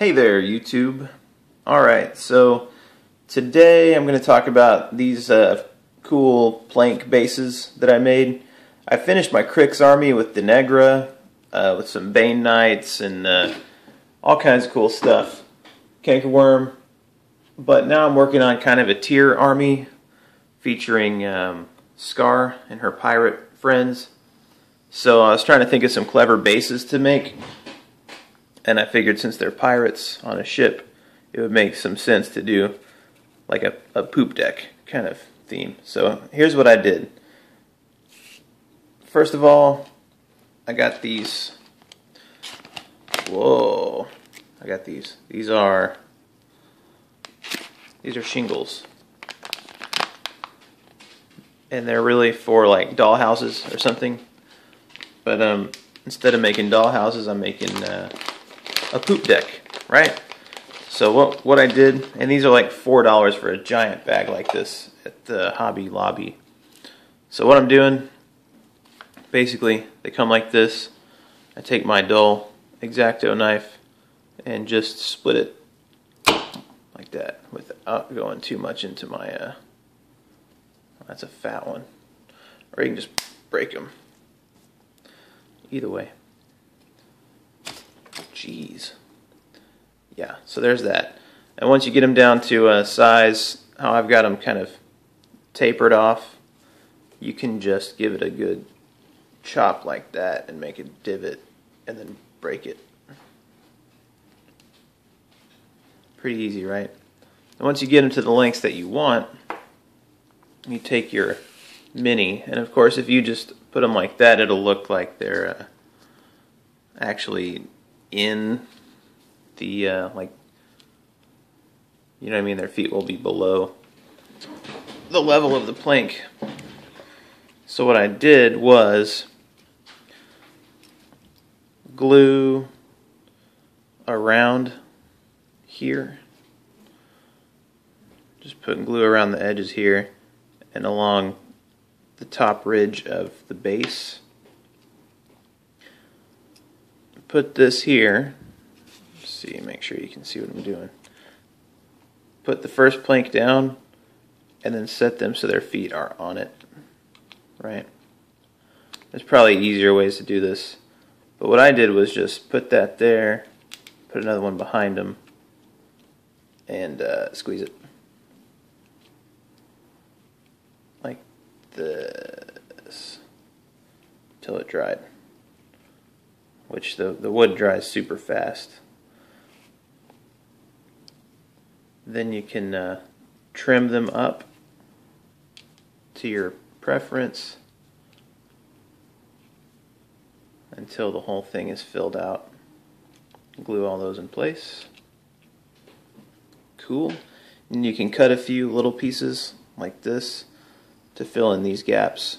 Hey there, YouTube. Alright, so today I'm going to talk about these cool plank bases that I made. I finished my Crix army with Denegra, with some Bane Knights and all kinds of cool stuff. Cankerworm. But now I'm working on kind of a tier army featuring Scar and her pirate friends. So I was trying to think of some clever bases to make. And I figured since they're pirates on a ship, it would make some sense to do like a poop deck kind of theme. So here's what I did. First of all, I got these. Whoa. I got these. These are shingles. And they're really for like doll houses or something. But instead of making doll houses, I'm making a poop deck, right? So what I did, and these are like $4 for a giant bag like this at the Hobby Lobby. So what I'm doing, basically, they come like this. I take my dull X-Acto knife and just split it like that without going too much into my, that's a fat one. Or you can just break them. Either way. Jeez. Yeah, so there's that. And once you get them down to a size, how I've got them kind of tapered off, you can just give it a good chop like that and make a divot and then break it. Pretty easy, right? And once you get them to the lengths that you want, you take your mini, and of course if you just put them like that, it'll look like they're actually in the, like, you know what I mean, their feet will be below the level of the plank. So what I did was glue around here, just putting glue around the edges here and along the top ridge of the base. Put this here. Let's see, make sure you can see what I'm doing. Put the first plank down and then set them so their feet are on it. Right? There's probably easier ways to do this. But what I did was just put that there, put another one behind them, and squeeze it. Like this. Until it dried. Which the wood dries super fast. Then you can trim them up to your preference until the whole thing is filled out. Glue all those in place. Cool. And you can cut a few little pieces like this to fill in these gaps.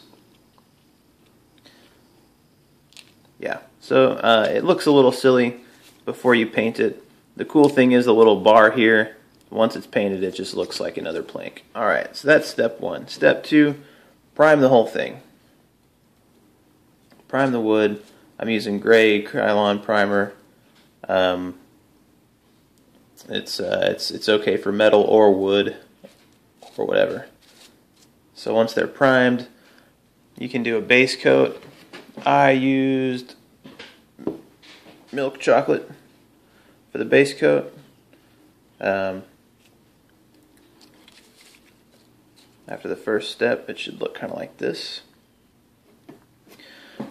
Yeah, so it looks a little silly before you paint it. The cool thing is the little bar here, once it's painted, it just looks like another plank. Alright, so that's step one. Step two, prime the whole thing. Prime the wood. I'm using gray Krylon primer. It's okay for metal or wood or whatever. So once they're primed, you can do a base coat. I used milk chocolate for the base coat. After the first step, it should look kind of like this.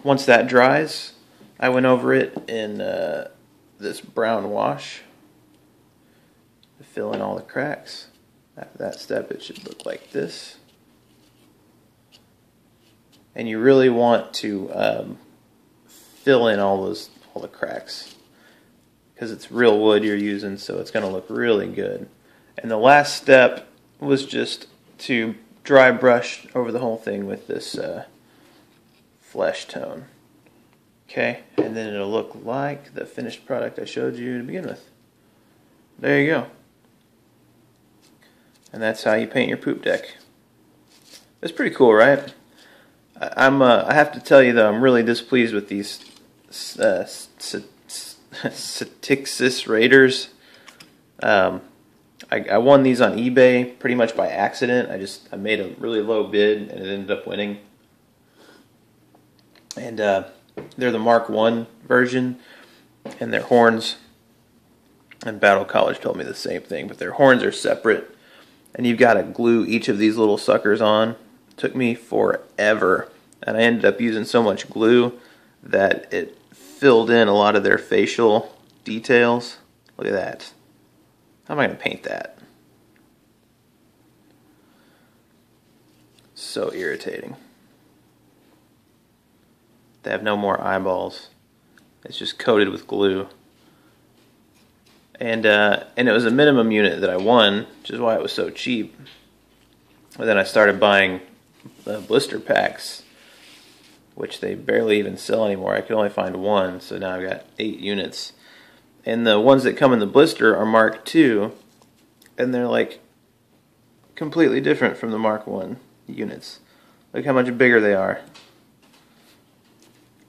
Once that dries, I went over it in this brown wash to fill in all the cracks. After that step, it should look like this. And you really want to fill in all the cracks because it's real wood you're using, so it's going to look really good. And the last step was just to dry brush over the whole thing with this flesh tone. Okay, and then it'll look like the finished product I showed you to begin with. There you go. And that's how you paint your poop deck. It's pretty cool, right? I have to tell you though, I'm really displeased with these Satyxis raiders. I won these on eBay pretty much by accident. I made a really low bid and it ended up winning. And they're the Mark I version, and their horns, and Battle College told me the same thing, but their horns are separate, and you've got to glue each of these little suckers on. It took me forever, and I ended up using so much glue that it filled in a lot of their facial details. Look at that. How am I going to paint that? So irritating. They have no more eyeballs. It's just coated with glue. And it was a minimum unit that I won, which is why it was so cheap. But then I started buying blister packs, which they barely even sell anymore. I could only find one, so now I've got 8 units. And the ones that come in the blister are Mark II, and they're like completely different from the Mark I units. Look how much bigger they are.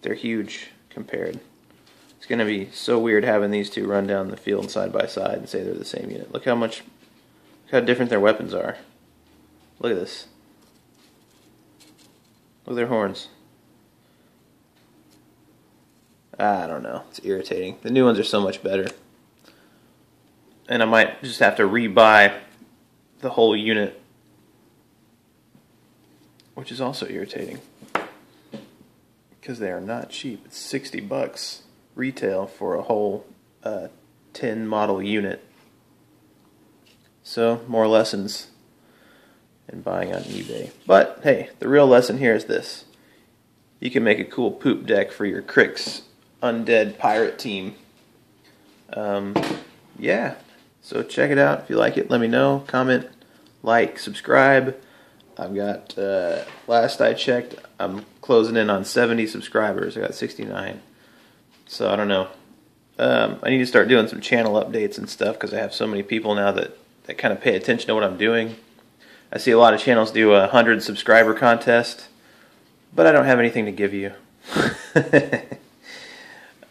They're huge compared. It's going to be so weird having these two run down the field side by side and say they're the same unit. Look how different their weapons are. Look at this. Look at their horns. I don't know. It's irritating. The new ones are so much better. And I might just have to rebuy the whole unit, which is also irritating, because they are not cheap. It's $60 retail for a whole 10 model unit. So, more lessons in buying on eBay. But, hey, the real lesson here is this. You can make a cool poop deck for your Crix undead pirate team. Yeah, so check it out. If you like it, let me know. Comment, like, subscribe. I've got, last I checked, I'm closing in on 70 subscribers. I got 69. So, I don't know. I need to start doing some channel updates and stuff, because I have so many people now that kind of pay attention to what I'm doing. I see a lot of channels do a 100 subscriber contest, but I don't have anything to give you.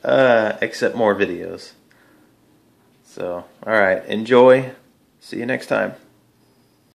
Except more videos. So, alright, enjoy. See you next time.